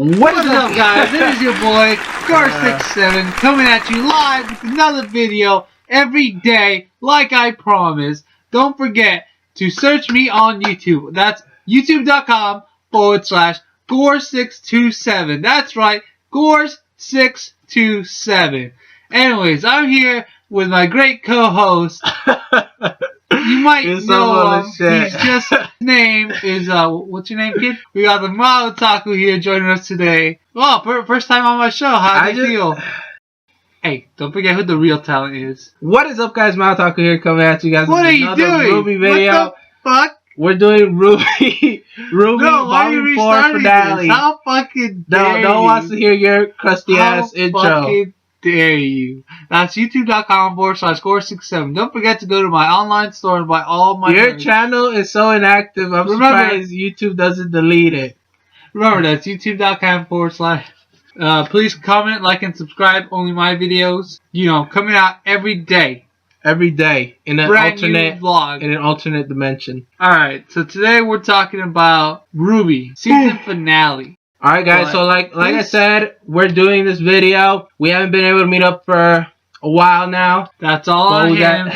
What is up, guys? This is your boy, Qrow67, coming at you live with another video every day, like I promised. Don't forget to search me on YouTube. That's youtube.com/Qrow627. That's right, Qrow627. Anyways, I'm here with my great co-host. You might know him. He's just, his name is, what's your name, kid? We got TheMildOtaku here joining us today. Well, first time on my show. How do you feel? Hey, don't forget who the real talent is. What is up, guys? MildOtaku here coming at you guys. What are you doing? RWBY video. What the fuck? We're doing RWBY Volume 4 finale. How fucking dare you? No one wants to hear your crusty ass intro. How fucking dare you? That's youtube.com/Qrow627. Don't forget to go to my online store and buy all my Your merch. Channel is so inactive. I'm surprised YouTube doesn't delete it. Remember, that's youtube.com/. Please comment, like, and subscribe. Only my videos. You know, coming out every day. Every day in an alternate vlog. In an alternate dimension. Alright, so today we're talking about RWBY season finale. Alright, guys, so like I said, we're doing this video. We haven't been able to meet up for a while now. That's all on him.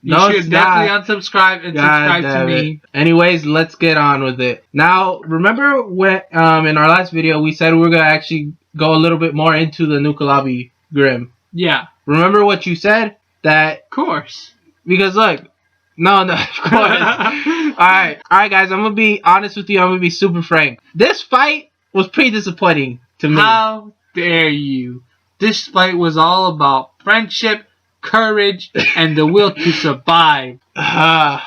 You should definitely unsubscribe and subscribe to me. Anyways, let's get on with it. Now, remember when in our last video we said we were gonna actually go a little bit more into the Nuckelavee Grimm. Yeah. Remember what you said? That, of course. Because look, no, of course. Alright, guys, I'm gonna be honest with you. I'm gonna be super frank. This fight was pretty disappointing to me. How dare you? This fight was all about friendship, courage, and the will to survive. Now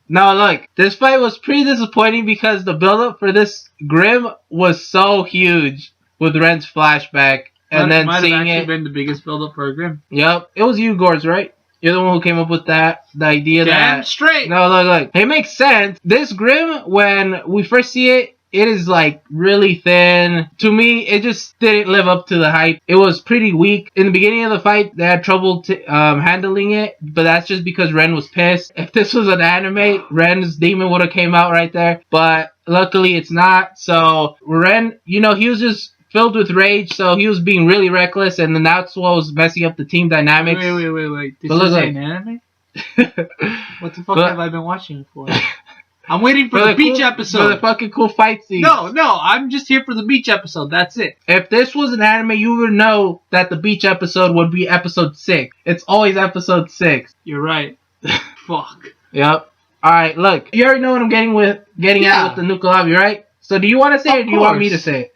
look, this fight was pretty disappointing because the build-up for this Grimm was so huge with Ren's flashback. And then seeing it been the biggest build-up for a Grimm. Yep, it was you, Gores, right? You're the one who came up with that. The idea Damn straight. No, look. It makes sense. This Grimm, when we first see it, it is like really thin. To me, it just didn't live up to the hype. It was pretty weak. In the beginning of the fight, they had trouble handling it, but that's just because Ren was pissed. If this was an anime, Ren's demon would have came out right there. But luckily, it's not. So Ren, you know, he was just filled with rage, so he was being really reckless, and then that's what was messing up the team dynamics. Wait. This is an anime? What the fuck have I been watching for? I'm waiting for the beach episode. For the fucking cool fight scene. No, I'm just here for the beach episode. That's it. If this was an anime, you would know that the beach episode would be episode 6. It's always episode 6. You're right. Fuck. Yep. Alright, look. You already know what I'm getting at with the Nuckelavee, right? So do you want to say it or do you want me to say it?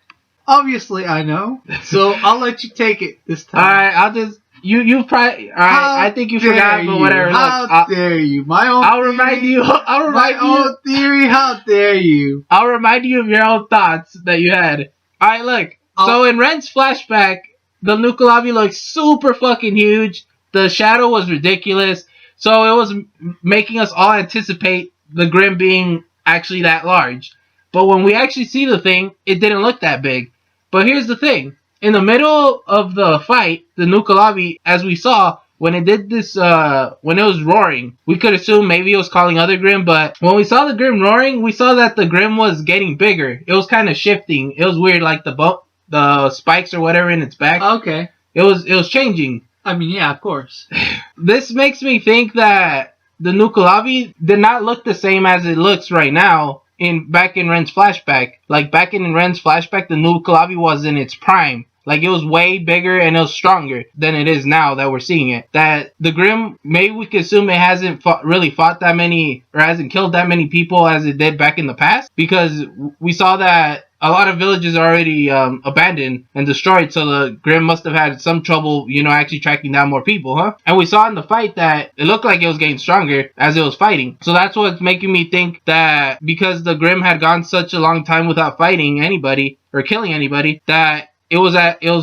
Obviously, I know. So I'll let you take it this time. Alright, I'll just... You probably... Alright, I think you forgot, but whatever. How dare you? I'll remind you... My own theory, how dare you? I'll remind you of your own thoughts that you had. Alright, look. So in Ren's flashback, the Nuckelavee looked super fucking huge. The shadow was ridiculous. So it was making us all anticipate the Grimm being actually that large. But when we actually see the thing, it didn't look that big. But here's the thing. In the middle of the fight, the Nuckelavee, as we saw, when it did this, when it was roaring, we could assume maybe it was calling other Grimm, but when we saw the Grimm roaring, we saw that the Grimm was getting bigger. It was kind of shifting. It was weird, like the spikes or whatever in its back. Okay. It was changing. I mean, yeah, of course. This makes me think that the Nuckelavee did not look the same as it looks right now. Back in Ren's flashback. Like, back in Ren's flashback, the Nuckelavee was in its prime. Like, it was way bigger and it was stronger than it is now that we're seeing it. That the Grimm, maybe we could assume it hasn't really fought that many, or hasn't killed that many people as it did back in the past. Because we saw that a lot of villages are already abandoned and destroyed, so the Grimm must have had some trouble, you know, actually tracking down more people, huh? And we saw in the fight that it looked like it was getting stronger as it was fighting. So that's what's making me think that because the Grimm had gone such a long time without fighting anybody or killing anybody, that it was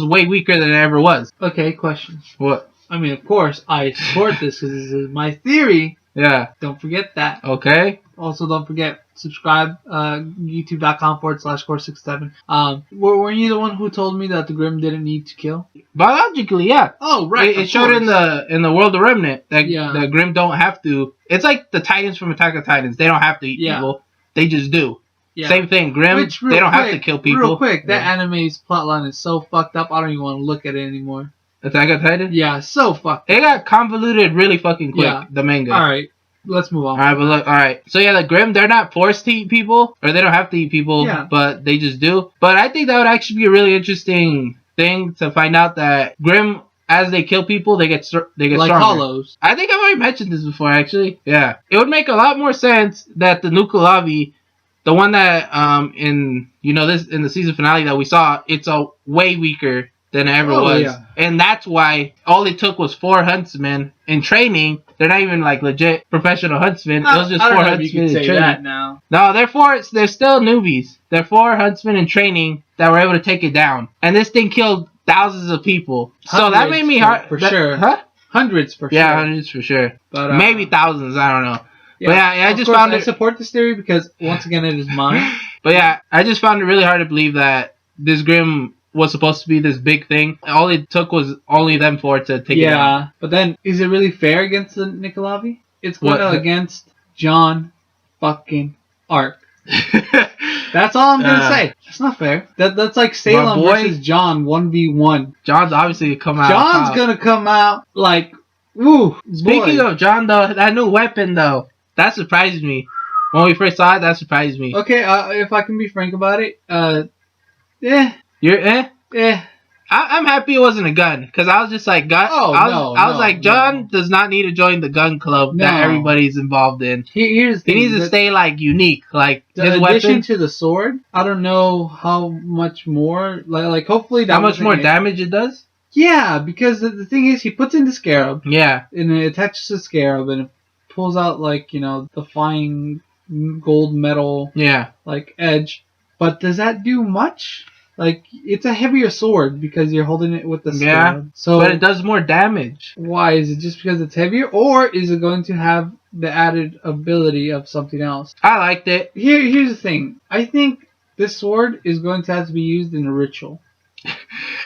way weaker than it ever was. Okay, question. What? I mean, of course, I support this because this is my theory. Yeah. Don't forget that. Okay. Also, don't forget, subscribe, youtube.com/Qrow627. Weren't you the one who told me that the Grimm didn't need to kill? Biologically, yeah. Oh, right. It showed in the World of Remnant that the Grimm don't have to. It's like the Titans from Attack of Titans. They don't have to eat people. They just do. Yeah. Same thing. Grimm, they don't have to kill people. Real quick, that anime's plotline is so fucked up. I don't even want to look at it anymore. Attack on Titan? Yeah, so fucked. It got convoluted really fucking quick. Yeah. The manga. All right. Let's move on. Alright, but look, alright. So yeah, the Grimm, they're not forced to eat people, or they don't have to eat people, but they just do. But I think that would actually be a really interesting thing to find out that Grimm, as they kill people, they get like stronger. Hollows. I think I've already mentioned this before, actually. Yeah. It would make a lot more sense that the Nuckelavee, the one that in the season finale that we saw, it's a way weaker than it ever was. Yeah. And that's why all it took was 4 huntsmen in training. They're not even like legit professional huntsmen. It was just 4 huntsmen in training. That now. No, they're still newbies. They're 4 huntsmen in training that were able to take it down. And this thing killed thousands of people. So that made me hard. For sure. Huh? Hundreds for sure. Yeah, hundreds for sure. But maybe thousands. I don't know. Yeah, but yeah, I just found it. I support this theory because once again, it is mine. But yeah, I just found it really hard to believe that this Grimm was supposed to be this big thing. All it took was only them 4 to take it down. Yeah, but then is it really fair against the Nuckelavee? It's going against Jaune fucking Arc. That's all I'm gonna say. It's not fair. That's like Salem versus Jaune 1v1. Jaune's obviously come out. Jaune's gonna come out like woo. Speaking of Jaune though, that new weapon though, that surprised me. When we first saw it, that surprised me. Okay, if I can be frank about it, You're I'm happy it wasn't a gun, because I was just like, I was like, Jaune does not need to join the gun club that everybody's involved in. He needs to stay like unique, like his addition to the sword. I don't know how much more, like hopefully that how much more damage it does. Yeah, because the thing is, he puts in the scarab. Yeah, and it attaches to the scarab, and it pulls out like the fine gold metal. Yeah, like edge. But does that do much? Like, it's a heavier sword because you're holding it with the scarab. Yeah, so, but it does more damage. Why? Is it just because it's heavier? Or is it going to have the added ability of something else? I liked it. Here's the thing. I think this sword is going to have to be used in a ritual.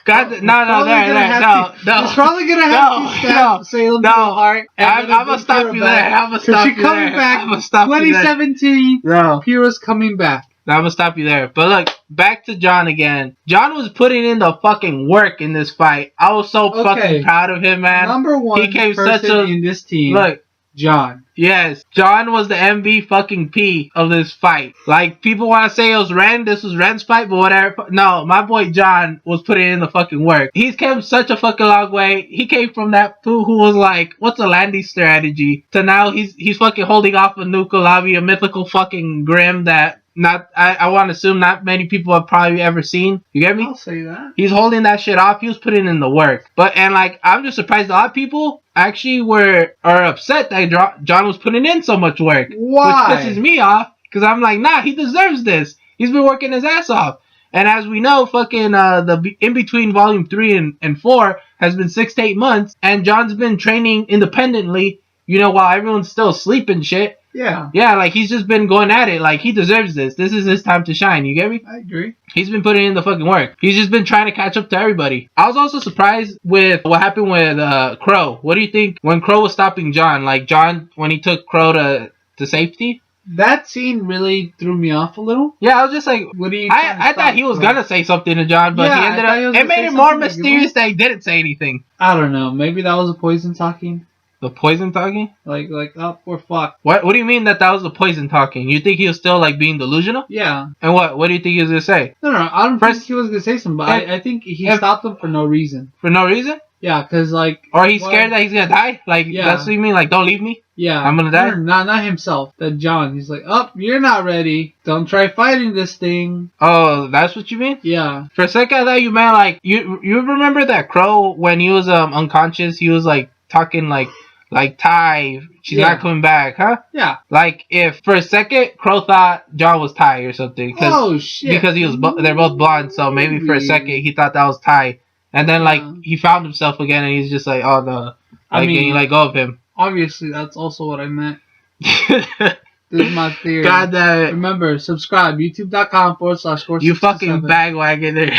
God, no. It's probably going to have to stab Salem to the heart. I'm going to stop you there. I'm going to stop you there. Coming back. 2017, Qrow's coming back. I'm gonna stop you there. But look, back to Jaune again. Jaune was putting in the fucking work in this fight. I was so fucking proud of him, man. Number one person in this team. Look, Jaune. Yes, Jaune was the MV fucking P of this fight. Like, people want to say it was Ren, this was Ren's fight, but whatever. No, my boy Jaune was putting in the fucking work. He's came such a fucking long way. He came from that fool who was like, what's a landing strategy? To now he's fucking holding off a Nuckelavee, a mythical fucking Grimm that I want to assume not many people have probably ever seen. You get me? I'll say that. He's holding that shit off. He was putting in the work. I'm just surprised a lot of people actually are upset that Jaune was putting in so much work. Why? Which pisses me off. Because I'm like, nah, he deserves this. He's been working his ass off. And as we know, fucking the in between volume 3 and 4 has been 6 to 8 months. And Jaune's been training independently, while everyone's still asleep and shit. Yeah. Yeah, like, he's just been going at it. Like, he deserves this. This is his time to shine. You get me? I agree. He's been putting in the fucking work. He's just been trying to catch up to everybody. I was also surprised with what happened with Qrow. What do you think when Qrow was stopping Jaune? Like, Jaune, when he took Qrow to safety? That scene really threw me off a little. Yeah, I was just like, I thought he was gonna say something to Jaune, but he ended up. It made it more mysterious that he didn't say anything. I don't know. Maybe that was a poison talking. The poison talking? Like, oh, poor fuck. What do you mean that was the poison talking? You think he was still, like, being delusional? Yeah. And what do you think he was going to say? No, I don't think he was going to say something, but I think he stopped him for no reason. For no reason? Yeah, because, like... Or he's scared that he's going to die? Like, that's what you mean? Like, don't leave me? Yeah. I'm going to die? No, not himself. That Jaune. He's like, you're not ready. Don't try fighting this thing. Oh, that's what you mean? Yeah. For a second, I thought you meant, like... You remember that Qrow, when he was unconscious, he was, like, talking, like Tai, she's not coming back, huh? Yeah. Like, if for a second Qrow thought Jaune was Tai or something. Oh shit! Because they're both blonde, so maybe for a second he thought that was Tai, and then like he found himself again, and he's just like, oh no, and he let go of him. Obviously, that's also what I meant. This is my theory. God damn it! Remember, subscribe youtube.com/. You fucking bagwagoner.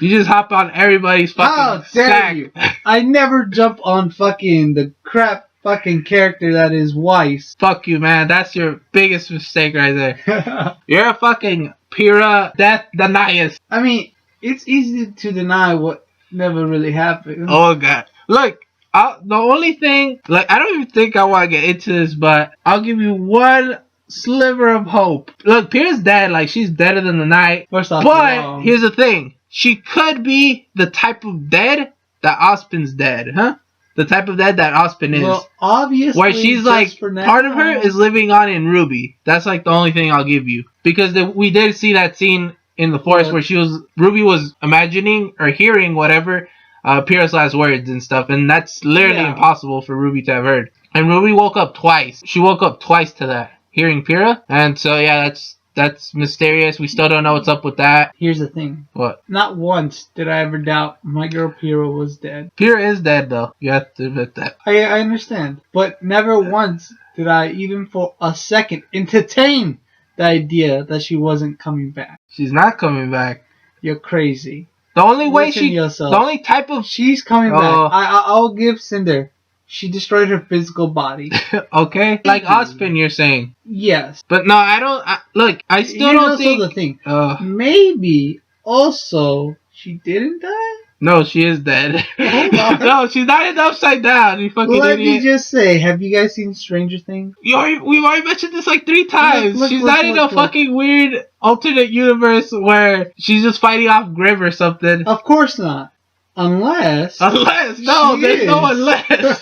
You just hop on everybody's fucking How dare you? I never jump on fucking the crap fucking character that is Weiss. Fuck you, man. That's your biggest mistake right there. You're a fucking pure death denier. I mean, it's easy to deny what never really happened. Oh, God. Look, the only thing... Like, I don't even think I want to get into this, but I'll give you one sliver of hope. Look, Pyrrha's dead. Like, she's deader than the night. First off, but here's the thing. She could be the type of dead that Ozpin's dead, huh? The type of dead that Ozpin is. Well, obviously, where she's like, part of her is living on in RWBY. That's like the only thing I'll give you. Because we did see that scene in the forest where RWBY was imagining or hearing whatever Pyrrha's last words and stuff. And that's literally impossible for RWBY to have heard. And RWBY woke up twice. She woke up twice to that, hearing Pyrrha. And so, yeah, that's mysterious. We still don't know what's up with that. Here's the thing. What? Not once did I ever doubt my girl Pyrrha was dead. Pyrrha is dead, though. You have to admit that. I understand. But never once did I even for a second entertain the idea that she wasn't coming back. She's not coming back. You're crazy. The only way yourself. The only type of... She's coming back. I'll give Cinder. She destroyed her physical body. Okay? Like Ozpin, you're saying. Yes. But no, I don't... Look, I still don't think... The thing. Maybe also she didn't die? No, she is dead. No, she's not in the Upside Down, you fucking Let idiot. me just say, have you guys seen Stranger Things? We've already mentioned this like 3 times. She's not in a fucking weird alternate universe where she's just fighting off Grimm or something. Of course not. Unless. No, there's no unless.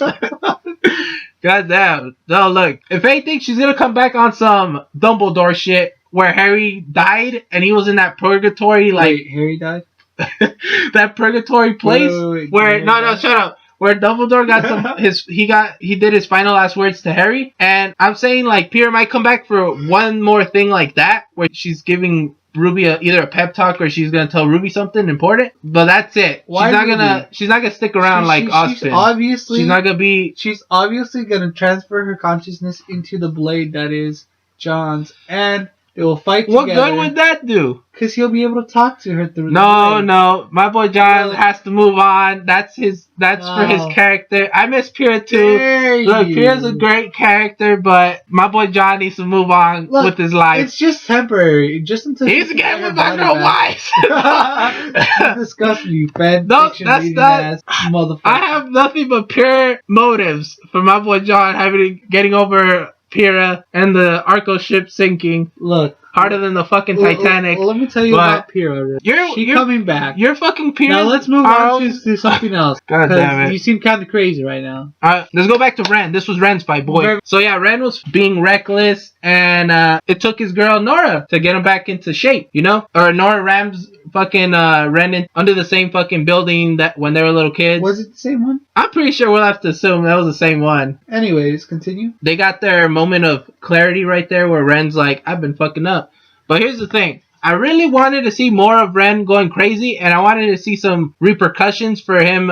God damn. No, look. If anything, she's gonna come back on some Dumbledore shit where Harry died and he was in that purgatory, like... Wait, Harry died? That purgatory place where... No, shut up. Where Dumbledore got he did his final last words to Harry. And I'm saying, like, Pyrrha might come back for one more thing like that, where she's giving RWBY either a pep talk or she's gonna tell RWBY something important, but that's it. She's not gonna stick around like Ozpin. She's obviously gonna transfer her consciousness into the blade that is John's, and they will fight together. What good would that do? Because he'll be able to talk to her through No, my boy John has to move on. That's for his character. I miss Pyrrha too. Look, Pyrrha's a great character, but my boy John needs to move on with his life. It's just temporary. Just until he's getting back to wife. Disgust you, fan fiction ass motherfucker. I have nothing but pure motives for my boy John getting over Pyrrha and the Arco ship sinking. Look, harder than the fucking Titanic. Let me tell you about Pyrrha. She's coming back. You're fucking Pyrrha. Now let's move on to something else. God damn it. You seem kind of crazy right now. Let's go back to Ren. This was Ren's fight, boy. So yeah, Ren was being reckless, and it took his girl Nora to get him back into shape, you know? Or Nora rams fucking Ren under the same fucking building that when they were little kids. Was it the same one? I'm pretty sure we'll have to assume that was the same one. Anyways, continue. They got their moment of clarity right there where Ren's like, I've been fucking up. But here's the thing. I really wanted to see more of Ren going crazy, and I wanted to see some repercussions for him,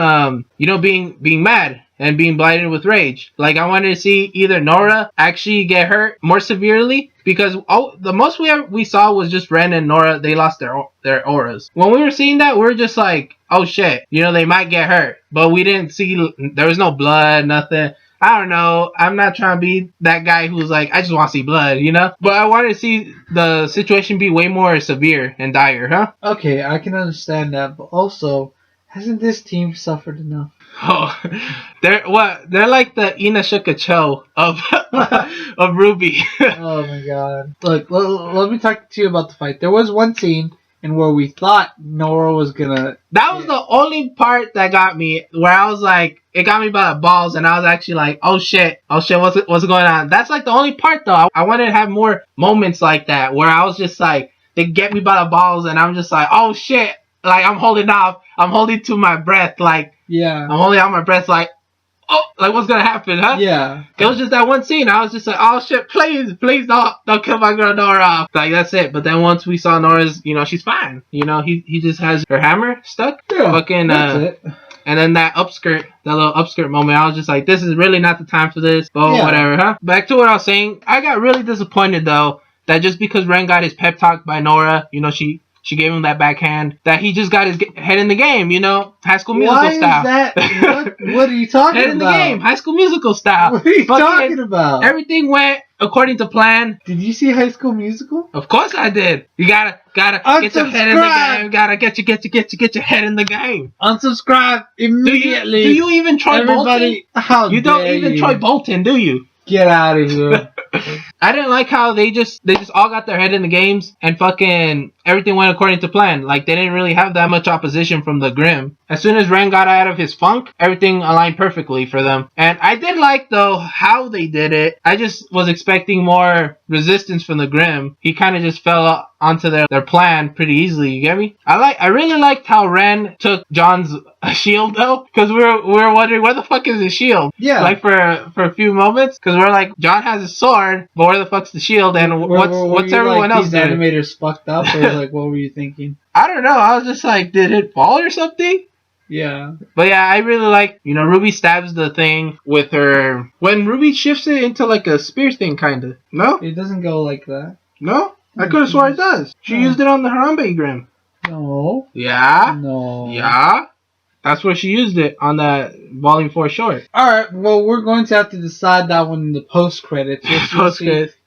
being mad and being blinded with rage. Like, I wanted to see either Nora actually get hurt more severely, because the most we saw was just Ren and Nora. They lost their auras. When we were seeing that, we were just like, oh shit, they might get hurt. But we didn't see, there was no blood, nothing. I don't know. I'm not trying to be that guy who's like, I just want to see blood, But I wanted to see the situation be way more severe and dire, huh? Okay, I can understand that. But also, hasn't this team suffered enough? Oh, they're like the Inashuka Cho of RWBY. Oh my god. Look, let me talk to you about the fight. There was one scene where we thought Nora was gonna... That was the only part that got me, where I was like, it got me by the balls, and I was actually like, oh shit, what's going on? That's like the only part though. I wanted to have more moments like that, where I was just like, they get me by the balls, and I'm just like, oh shit, like I'm holding to my breath, like, yeah, I'm holding out my breath, like, oh, like what's gonna happen, huh? Yeah. It was just that one scene. I was just like, oh shit, please don't kill my girl Nora. Like that's it. But then once we saw Nora's, she's fine. He just has her hammer stuck. Yeah. Fucking that's it. And then that little upskirt moment, I was just like, this is really not the time for this. But whatever, huh? Back to what I was saying. I got really disappointed though that just because Ren got his pep talk by Nora, she She gave him that backhand that he just got his head in the game, you know, High School Musical style. Why is that? What are you talking about? Head in the game, High School Musical style. What are you talking about? Everything went according to plan. Did you see High School Musical? Of course I did. You gotta get your head in the game. Gotta get your head in the game. Unsubscribe immediately. Do you even Troy Bolton? You don't even Troy Bolton, do you? Get out of here. I didn't like how they just all got their head in the games and fucking everything went according to plan. Like, they didn't really have that much opposition from the Grimm. As soon as Ren got out of his funk, everything aligned perfectly for them. And I did like, though, how they did it. I just was expecting more resistance from the Grimm. He kind of just fell onto their plan pretty easily, you get me? I really liked how Ren took Jaune's shield, though, because we were wondering, where the fuck is his shield? Yeah. Like, for a few moments, because we're like, Jaune has his sword, but where the fuck's the shield, and what's everyone else doing? These animators fucked up, or like, what were you thinking? I don't know, I was just like, did it fall or something? Yeah. But yeah, I really like, you know, Ruby stabs the thing with her, when Ruby shifts it into like a spear thing, kind of. No? It doesn't go like that. No? I could have sworn it does. She used it on the RWBY Grimm. No. Yeah? No. Yeah? That's where she used it, on that Volume 4 short. Alright, well, we're going to have to decide that one in the post-credits.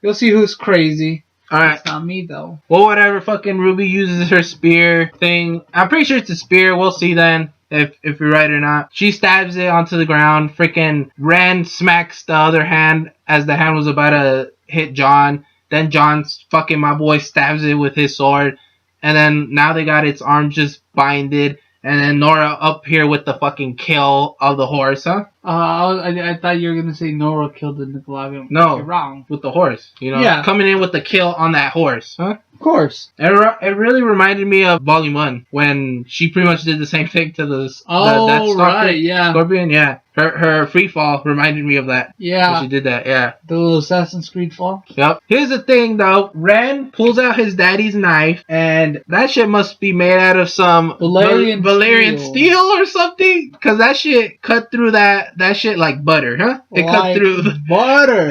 You'll see who's crazy. Alright. It's not me, though. Well, whatever, fucking Ruby uses her spear thing. I'm pretty sure it's a spear. We'll see then. If you're right or not. She stabs it onto the ground. Freaking Ren smacks the other hand as the hand was about to hit Jaune. Then Jaune's fucking my boy stabs it with his sword. And then now they got its arm just binded. And then Nora up here with the fucking kill of the horse, huh? I thought you were going to say Nora killed the Nuckelavee. No. You're wrong. With the horse. You know? Yeah. Coming in with the kill on that horse, huh? Of course. It really reminded me of Volume 1 when she pretty much did the same thing to the Death Stalker. Right, yeah. Scorpion, yeah. Her free fall reminded me of that. Yeah. When she did that, yeah. The little Assassin's Creed fall. Yep. Here's the thing, though. Ren pulls out his daddy's knife, and that shit must be made out of some Valerian steel or something, because that shit cut through that shit like butter, huh? It cut through butter.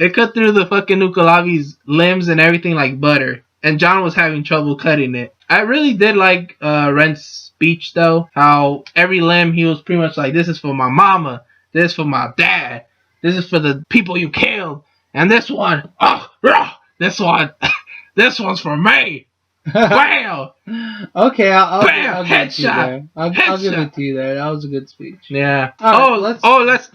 It cut through the fucking Nuckelavee's limbs and everything like butter. And Jaune was having trouble cutting it. I really did like Ren's speech, though. How every limb he was pretty much like, this is for my mama. This is for my dad. This is for the people you killed. And this one, this one's for me. Wow. Okay, I'll Bam, give it to you headshot. there. I'll give it to you there. That was a good speech. Yeah. Let's.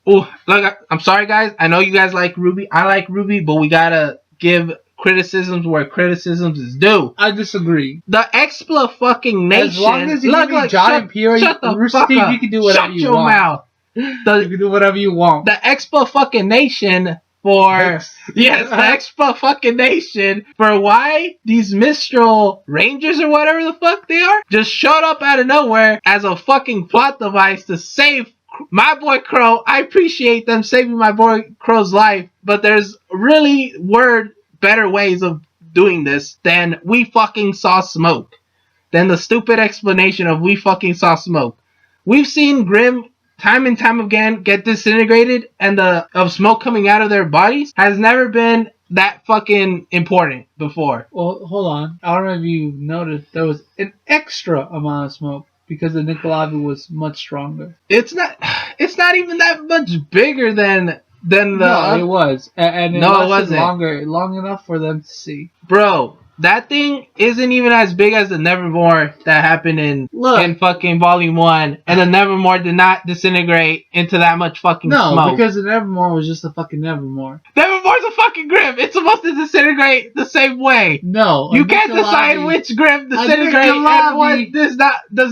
Look, I'm sorry, guys. I know you guys like RWBY. I like RWBY, but we gotta give criticisms where criticisms is due. I disagree. The Expla fucking Nation. As long as you give me John and Pierre, shut the fuck up. You can do whatever you want. Mouth. You can do whatever you want. The Expla fucking Nation for the Expla fucking Nation for why these Mistral Rangers or whatever the fuck they are just showed up out of nowhere as a fucking plot device to save my boy Qrow. I appreciate them saving my boy Qrow's life, but there's really better ways of doing this than we fucking saw smoke. Than the stupid explanation of we fucking saw smoke. We've seen Grimm time and time again get disintegrated, and of smoke coming out of their bodies has never been that fucking important before. Well, hold on. I don't know if you noticed there was an extra amount of smoke. Because the Nuckelavee was much stronger. It's not even that much bigger than the. No, it was, and it wasn't long enough for them to see. Bro, that thing isn't even as big as the Nevermore that happened in fucking Volume 1, and the Nevermore did not disintegrate into that much fucking smoke. No, because the Nevermore was just a fucking Nevermore. Nevermore's a fucking Grimm. It's supposed to disintegrate the same way. No, you can't decide which Grimm disintegrate and what does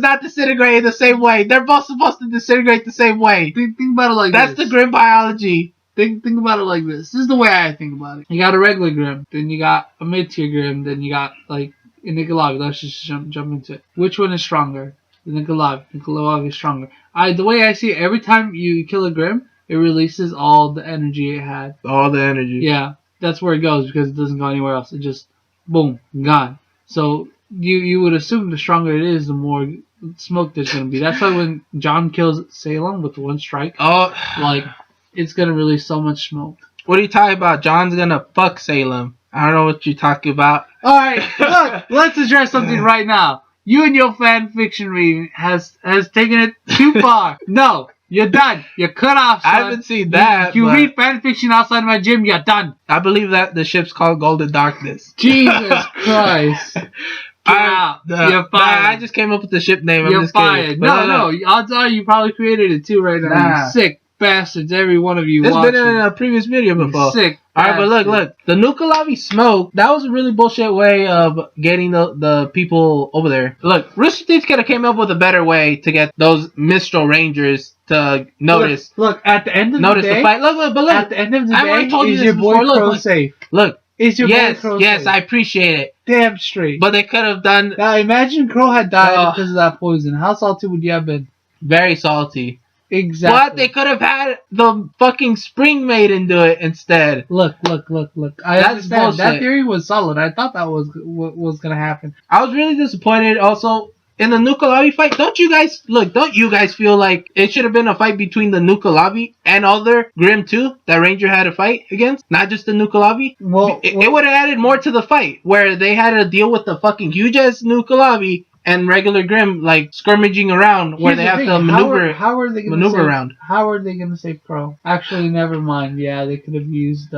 not disintegrate the same way. They're both supposed to disintegrate the same way. Think about it like this. That's the Grimm biology. Think about it like this. This is the way I think about it. You got a regular Grimm, then you got a mid-tier Grimm, then you got like a Nuckelavee. Let's just jump into it. Which one is stronger? The Nuckelavee. Nuckelavee is stronger. The way I see it, every time you kill a Grimm, it releases all the energy it had. All the energy. Yeah, that's where it goes because it doesn't go anywhere else. It just boom, gone. So you would assume the stronger it is, the more smoke there's gonna be. That's why when Jaune kills Salem with one strike, it's gonna release so much smoke. What are you talking about? Jaune's gonna fuck Salem. I don't know what you're talking about. Alright, look, let's address something right now. You and your fan fiction reading has taken it too far. No, you're done. You're cut off, son. I haven't seen that. You read fan fiction outside my gym, you're done. I believe that the ship's called Golden Darkness. Jesus Christ. Get out. You're fired. Nah, I just came up with the ship name. You're I'm just fired. kidding. No, odds are you probably created it too right now. Nah. You sick bastards, every one of you. It's watching. been in a previous video before. Sick. Alright, but look. The Nuckelavee smoke, that was a really bullshit way of getting the people over there. Look, Rooster Teeth could have came up with a better way to get those Mistral Rangers to notice. Look, at the end of the day. The fight. Look. At the end of the day, I already told you is this your boy before. Qrow safe? Look. Is your boy Qrow Yes, safe? I appreciate it. Damn straight. But they could have done... Now imagine Qrow had died because of that poison. How salty would you have been? Very salty. Exactly. But they could have had the fucking Spring Maiden do it instead. Look. I That's understand. bullshit. That theory was solid. I thought that was gonna happen. I was really disappointed also in the Nuckelavee fight. Don't you guys feel like it should have been a fight between the Nuckelavee and other Grimm too that Ranger had to fight against? Not just the Nuckelavee? Well, it would have added more to the fight where they had to deal with the fucking huge ass Nuckelavee and regular Grimm like skirmishing around where they have to maneuver. How are they gonna maneuver save, around? How are they gonna save Qrow? Actually, never mind. Yeah, they could have used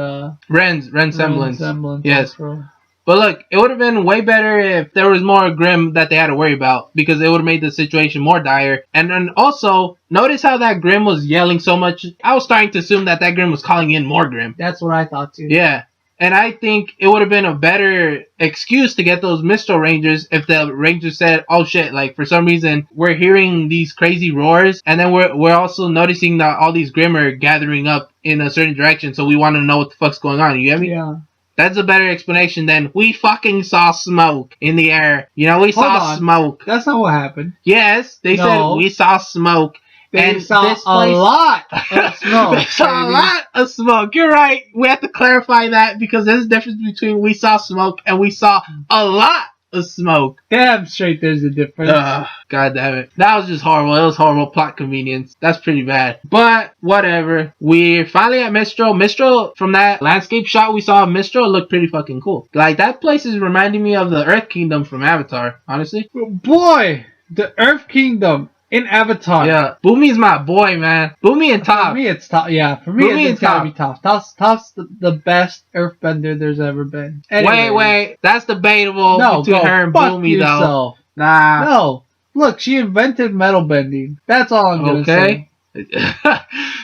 Ren's semblance. Yes. Qrow. But look, it would have been way better if there was more Grimm that they had to worry about, because it would have made the situation more dire. And then also, notice how that Grimm was yelling so much. I was starting to assume that Grimm was calling in more Grimm. That's what I thought too. Yeah. And I think it would have been a better excuse to get those Mistral Rangers if the Rangers said, oh shit, like for some reason we're hearing these crazy roars, and then we're also noticing that all these Grimm are gathering up in a certain direction, so we want to know what the fuck's going on. You get me? Yeah. That's a better explanation than we fucking saw smoke in the air. You know, we saw smoke. That's not what happened. Yes, they said we saw smoke. They saw a lot of smoke. They saw a lot of smoke. You're right. We have to clarify that because there's a difference between we saw smoke and we saw a lot of smoke. Damn straight there's a difference. God damn it. That was just horrible. It was horrible plot convenience. That's pretty bad. But whatever. We're finally at Mistral. Mistral, from that landscape shot we saw of Mistral, looked pretty fucking cool. Like, that place is reminding me of the Earth Kingdom from Avatar, honestly. Boy, the Earth Kingdom in Avatar. Yeah, Boomy's my boy, man. Boomy and Toph. For me, it's Toph. Yeah, for me, it's gotta be Toph. Toph's the best Earthbender there's ever been. Anyway, Wait. That's debatable between her and Boomy, though. Nah. No. Look, she invented metal bending. That's all I'm gonna say.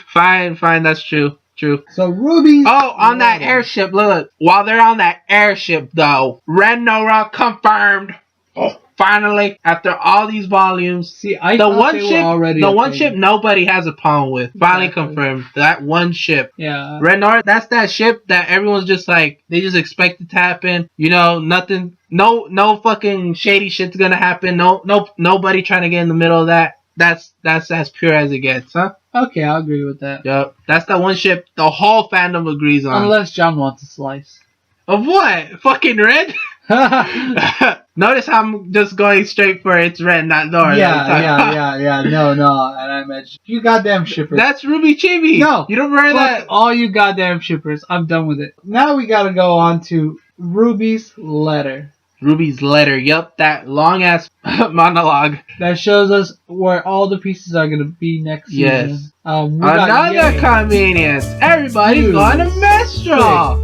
Fine. That's true. So Ruby's... Oh, on that airship, look. While they're on that airship, though, ReNora confirmed. Oh. Finally, after all these volumes, see, the one ship nobody has a problem with. Finally confirmed. That one ship. Yeah. ReNora, that's that ship that everyone's just like, they just expect it to happen. You know, nothing, no fucking shady shit's gonna happen. Nobody trying to get in the middle of that. That's as pure as it gets, huh? Okay, I'll agree with that. Yep. That's the one ship the whole fandom agrees on. Unless John wants a slice. Of what? Fucking red? Notice how I'm just going straight for it's red, not Nora. Yeah. No. And I mentioned you goddamn shippers. That's Ruby Chibi. No, you don't remember that? All you goddamn shippers. I'm done with it. Now we gotta go on to Ruby's letter. Ruby's letter. Yup, that long ass monologue that shows us where all the pieces are gonna be next season. Another convenience. Everybody's going to Mistral.